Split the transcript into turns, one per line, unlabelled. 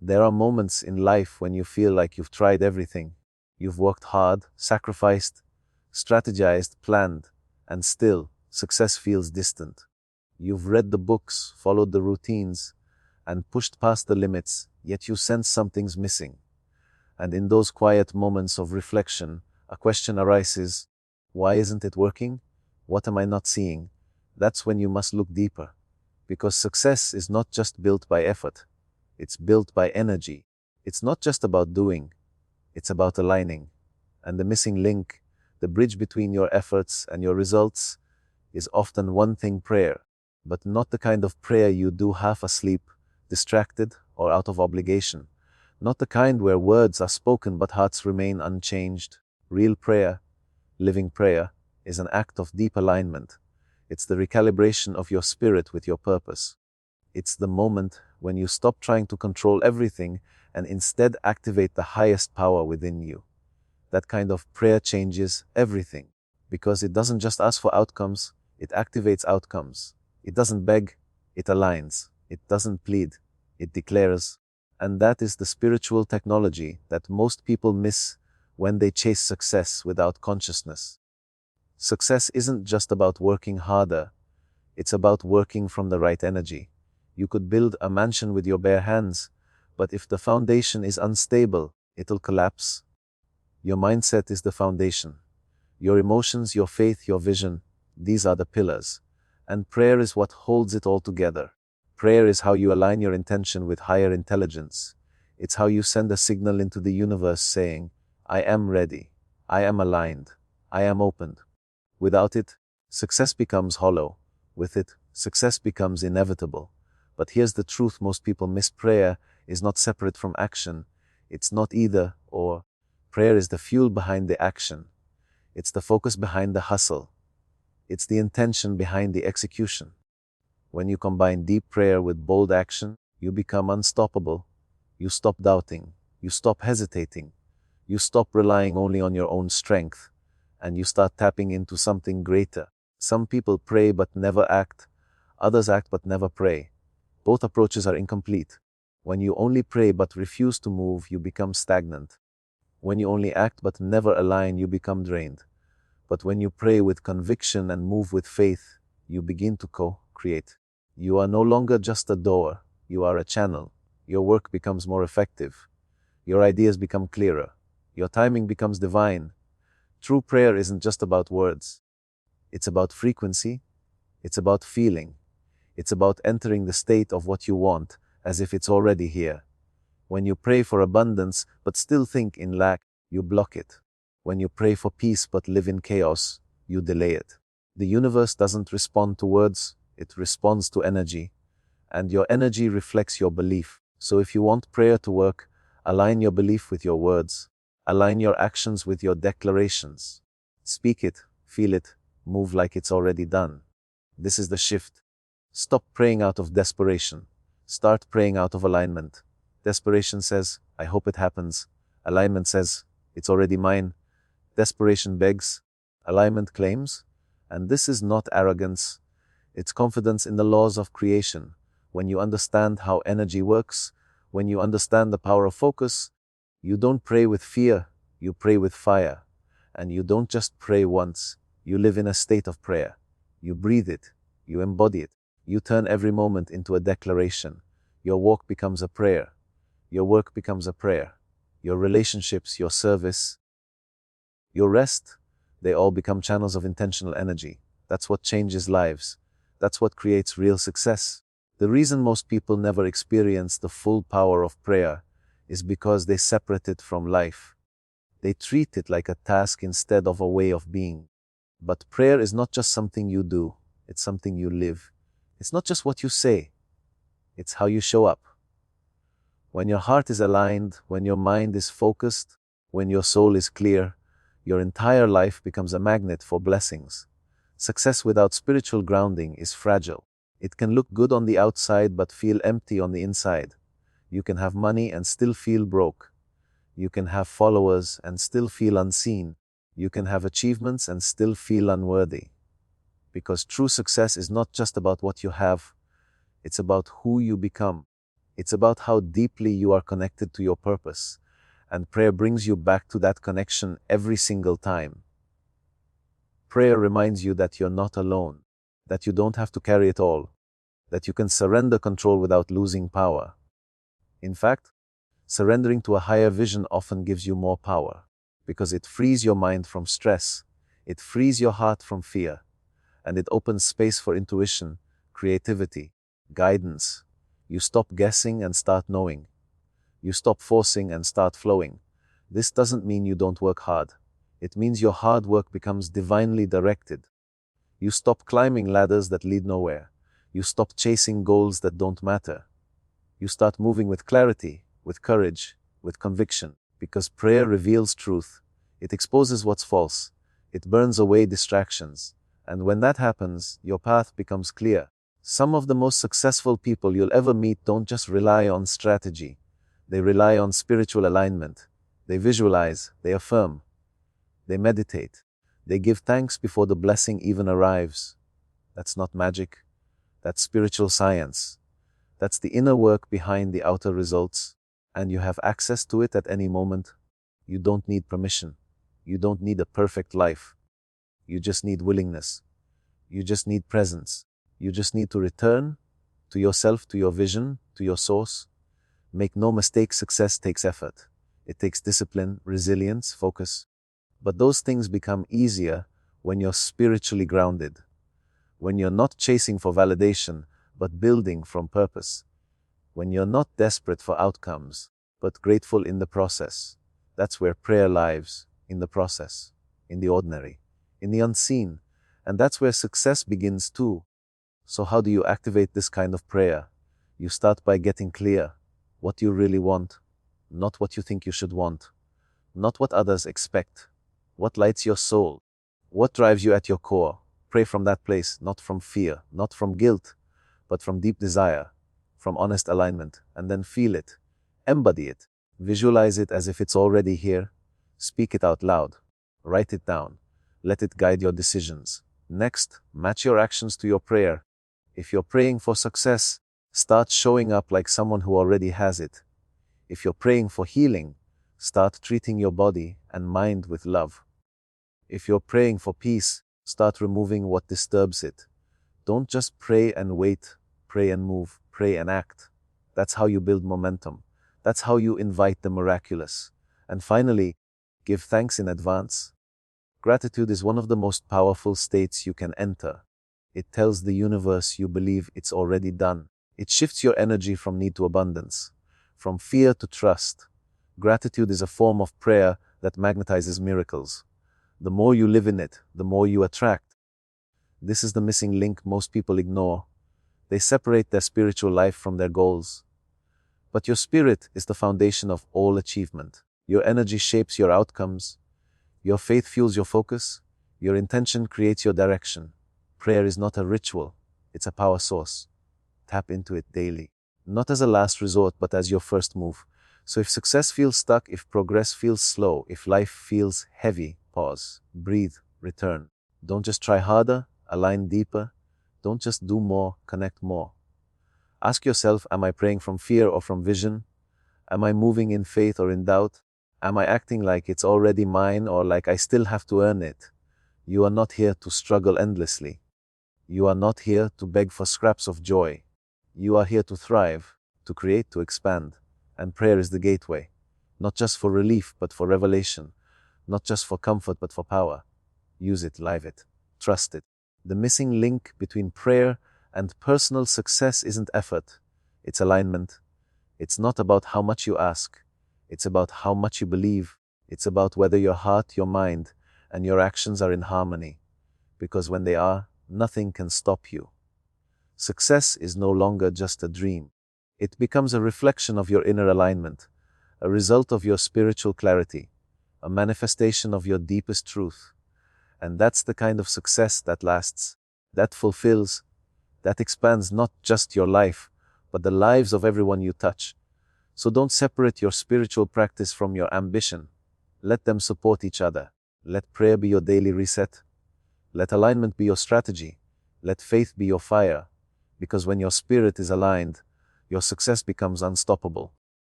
There are moments in life when you feel like you've tried everything. You've worked hard, sacrificed, strategized, planned, and still, success feels distant. You've read the books, followed the routines, and pushed past the limits, yet you sense something's missing. And in those quiet moments of reflection, a question arises: why isn't it working? What am I not seeing? That's when you must look deeper. Because success is not just built by effort, it's built by energy. It's not just about doing, it's about aligning. And the missing link, the bridge between your efforts and your results, is often one thing: prayer. But not the kind of prayer you do half asleep, distracted, or out of obligation. Not the kind where words are spoken but hearts remain unchanged. Real prayer, living prayer, is an act of deep alignment. It's the recalibration of your spirit with your purpose. It's the moment when you stop trying to control everything and instead activate the highest power within you. That kind of prayer changes everything, because it doesn't just ask for outcomes, it activates outcomes. It doesn't beg, it aligns. It doesn't plead, it declares. And that is the spiritual technology that most people miss when they chase success without consciousness. Success isn't just about working harder, it's about working from the right energy. You could build a mansion with your bare hands, but if the foundation is unstable, it'll collapse. Your mindset is the foundation. Your emotions, your faith, your vision, these are the pillars. And prayer is what holds it all together. Prayer is how you align your intention with higher intelligence. It's how you send a signal into the universe saying, I am ready, I am aligned, I am opened. Without it, success becomes hollow. With it, success becomes inevitable. But here's the truth: most people miss. Prayer is not separate from action. It's not either or. Prayer is the fuel behind the action. It's the focus behind the hustle. It's the intention behind the execution. When you combine deep prayer with bold action, you become unstoppable. You stop doubting. You stop hesitating. You stop relying only on your own strength. And you start tapping into something greater. Some people pray but never act. Others act but never pray. Both approaches are incomplete. When you only pray but refuse to move, you become stagnant. When you only act but never align, you become drained. But when you pray with conviction and move with faith, you begin to co-create. You are no longer just a doer, you are a channel. Your work becomes more effective. Your ideas become clearer. Your timing becomes divine. True prayer isn't just about words. It's about frequency. It's about feeling. It's about entering the state of what you want as if it's already here. When you pray for abundance but still think in lack, you block it. When you pray for peace but live in chaos, you delay it. The universe doesn't respond to words, it responds to energy. And your energy reflects your belief. So if you want prayer to work, align your belief with your words. Align your actions with your declarations. Speak it, feel it, move like it's already done. This is the shift. Stop praying out of desperation. Start praying out of alignment. Desperation says, I hope it happens. Alignment says, it's already mine. Desperation begs. Alignment claims. And this is not arrogance. It's confidence in the laws of creation. When you understand how energy works, when you understand the power of focus, you don't pray with fear, you pray with fire. And you don't just pray once, you live in a state of prayer. You breathe it, you embody it. You turn every moment into a declaration. Your walk becomes a prayer. Your work becomes a prayer. Your relationships, your service, your rest, they all become channels of intentional energy. That's what changes lives. That's what creates real success. The reason most people never experience the full power of prayer is because they separate it from life. They treat it like a task instead of a way of being. But prayer is not just something you do, it's something you live. It's not just what you say, it's how you show up. When your heart is aligned, when your mind is focused, when your soul is clear, your entire life becomes a magnet for blessings. Success without spiritual grounding is fragile. It can look good on the outside but feel empty on the inside. You can have money and still feel broke. You can have followers and still feel unseen. You can have achievements and still feel unworthy. Because true success is not just about what you have, it's about who you become. It's about how deeply you are connected to your purpose, and prayer brings you back to that connection every single time. Prayer reminds you that you're not alone, that you don't have to carry it all, that you can surrender control without losing power. In fact, surrendering to a higher vision often gives you more power, because it frees your mind from stress, it frees your heart from fear, and it opens space for intuition, creativity, guidance. You stop guessing and start knowing. You stop forcing and start flowing. This doesn't mean you don't work hard. It means your hard work becomes divinely directed. You stop climbing ladders that lead nowhere. You stop chasing goals that don't matter. You start moving with clarity, with courage, with conviction, because prayer reveals truth. It exposes what's false. It burns away distractions. And when that happens, your path becomes clear. Some of the most successful people you'll ever meet don't just rely on strategy. They rely on spiritual alignment. They visualize, they affirm, they meditate. They give thanks before the blessing even arrives. That's not magic. That's spiritual science. That's the inner work behind the outer results, and you have access to it at any moment. You don't need permission. You don't need a perfect life. You just need willingness. You just need presence. You just need to return to yourself, to your vision, to your source. Make no mistake, success takes effort. It takes discipline, resilience, focus. But those things become easier when you're spiritually grounded, when you're not chasing for validation, but building from purpose, when you're not desperate for outcomes, but grateful in the process. That's where prayer lives, in the process, in the ordinary, in the unseen, and that's where success begins too. So how do you activate this kind of prayer? You start by getting clear what you really want, not what you think you should want, not what others expect, what lights your soul, what drives you at your core. Pray from that place, not from fear, not from guilt, but from deep desire, from honest alignment, and then feel it, embody it, visualize it as if it's already here, speak it out loud, write it down, let it guide your decisions. Next, match your actions to your prayer. If you're praying for success, start showing up like someone who already has it. If you're praying for healing, start treating your body and mind with love. If you're praying for peace, start removing what disturbs it. Don't just pray and wait, pray and move, pray and act. That's how you build momentum. That's how you invite the miraculous. And finally, give thanks in advance. Gratitude is one of the most powerful states you can enter. It tells the universe you believe it's already done. It shifts your energy from need to abundance, from fear to trust. Gratitude is a form of prayer that magnetizes miracles. The more you live in it, the more you attract. This is the missing link most people ignore. They separate their spiritual life from their goals. But your spirit is the foundation of all achievement. Your energy shapes your outcomes. Your faith fuels your focus. Your intention creates your direction. Prayer is not a ritual, it's a power source. Tap into it daily, not as a last resort, but as your first move. So if success feels stuck, if progress feels slow, if life feels heavy, pause, breathe, return. Don't just try harder, align deeper. Don't just do more, connect more. Ask yourself, am I praying from fear or from vision? Am I moving in faith or in doubt? Am I acting like it's already mine or like I still have to earn it? You are not here to struggle endlessly. You are not here to beg for scraps of joy. You are here to thrive, to create, to expand. And prayer is the gateway, not just for relief, but for revelation, not just for comfort, but for power. Use it, live it, trust it. The missing link between prayer and personal success isn't effort, it's alignment. It's not about how much you ask, it's about how much you believe. It's about whether your heart, your mind, and your actions are in harmony. Because when they are, nothing can stop you. Success is no longer just a dream. It becomes a reflection of your inner alignment, a result of your spiritual clarity, a manifestation of your deepest truth. And that's the kind of success that lasts, that fulfills, that expands not just your life, but the lives of everyone you touch. So don't separate your spiritual practice from your ambition. Let them support each other. Let prayer be your daily reset. Let alignment be your strategy. Let faith be your fire. Because when your spirit is aligned, your success becomes unstoppable.